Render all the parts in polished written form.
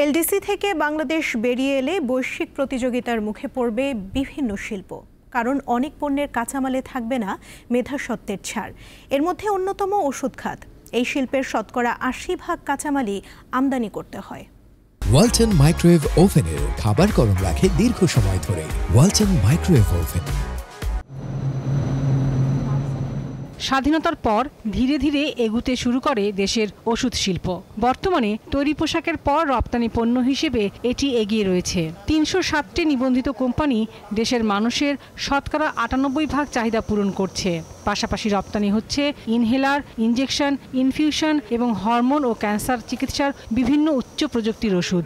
LDC থেকে বাংলাদেশ বেরিয়ে এলে বৈশ্বিক প্রতিযোগিতার মুখে পড়বে বিভিন্ন শিল্প। কারণ অনেক পণ্যের কাঁচামালে থাকবে না মেধাস্বত্বের ছাড়। এর মধ্যে অন্যতম ওষুধ খাত। এই শিল্পের শতকরা ৮০% কাঁচামালই আমদানি করতে হয়। ওয়ালটন মাইক্রোওয়েভ ওভেনের খাবার গরম রাখে দীর্ঘ সময় ধরে। Walton microwave oven. স্বাধীনতার পর ধীরে ধীরে এগুতে শুরু করে দেশের ওষুধ শিল্প। বর্তমানে তৈরি পোশাকের পর রপ্তানি পণ্য হিসেবে এটি এগিয়ে রয়েছে। ৩৬০টি নিবন্ধিত কোম্পানি দেশের মানুষের শতকরা ৯৮% চাহিদা পূরণ করছে। পাশাপাশি রপ্তানি হচ্ছে ইনহেলার, ইনজেকশন, ইনফিউশন এবং হরমোন ও ক্যান্সার চিকিৎসার বিভিন্ন উচ্চ প্রযুক্তির ওষুধ।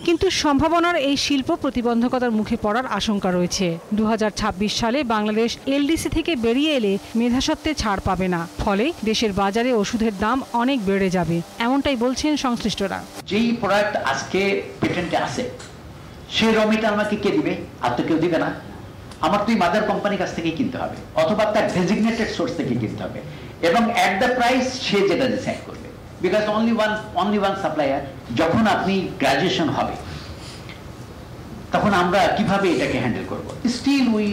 কিন্তু সম্ভাবনার এই শিল্প প্রতিবন্ধকতার মুখে পড়ার আশঙ্কা রয়েছে। ২০২৬ সালে বাংলাদেশ এলডিসি থেকে বেরিয়ে এলে মেধাস্বত্বে ছাড় পাবে না। ফলে দেশের বাজারে ওষুধের দাম অনেক বেড়ে যাবে, এমনটাই বলছেন সংশ্লিষ্টরা। যেই প্রোডাক্ট আজকে পেটেন্টে আছে সেই র মেটেরিয়াল আমাকে কে দিবে? আর তো কেউ দিবে না। আমার তো মাদার কোম্পানির কাছ থেকেই কিনতে হবে, অথবা তার ডেজিগনেটেড সোর্স থেকে কিনতে হবে, এবং অ্যাট দ্য প্রাইস সে যেটা ডিসাইড করবে। Because only one supplier. যখন আপনি গ্রাজুয়েশন হবে তখন আমরা কিভাবে এটাকে হ্যান্ডেল করব? Still we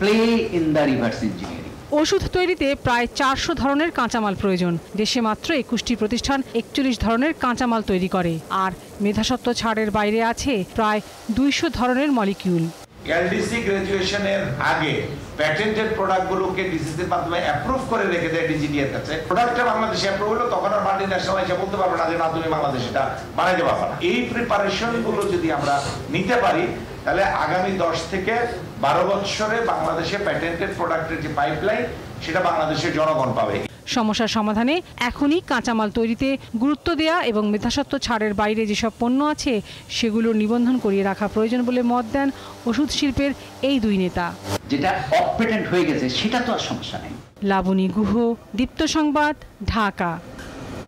play in the reverse engineering. ওষুধ তৈরিতে প্রায় ৪০০ ধরনের কাঁচামাল প্রয়োজন। দেশে মাত্র ২১টি প্রতিষ্ঠান ৪১ ধরনের কাঁচামাল তৈরি করে। আর মেধাস্বত্ব ছাড়ের বাইরে আছে প্রায় ২০০ ধরনের মলিকিউল। এলডিসি গ্রাজুয়েশনের আগে প্যাটেন্টেড প্রোডাক্টগুলোকে ডিসিসির মাধ্যমে অ্যাপ্রুভ করে রেখে দেয় ডিজিডিএর কাছে। প্রোডাক্টটা বাংলাদেশে অ্যাপ্রুভ হলো, তখন আর মাল্টিন্যাশনাল এসে বলতে পারবে না যে না তুমি বাংলাদেশে এটা বানাইতে পারবে না। এই প্রিপারেশনগুলো যদি আমরা নিতে পারি তাহলে আগামী ১০ থেকে ১২ বছরে বাংলাদেশে প্যাটেন্টেড প্রোডাক্টের যে পাইপলাইন সেটা বাংলাদেশের জনগণ পাবে। সমস্যার সমাধানে এখনই কাঁচামাল তৈরিতে গুরুত্ব দেয়া এবং মেধাস্বত্ব ছাড়ের বাইরে যেসব পণ্য আছে সেগুলোর নিবন্ধন করিয়ে রাখা প্রয়োজন বলে মত দেন ওষুধ শিল্পের এই দুই নেতা। যেটা অফ পেটেন্ট হয়ে গেছে সেটা তো আর সমস্যা নেই। লাবণী গুহ, দীপ্ত সংবাদ, ঢাকা।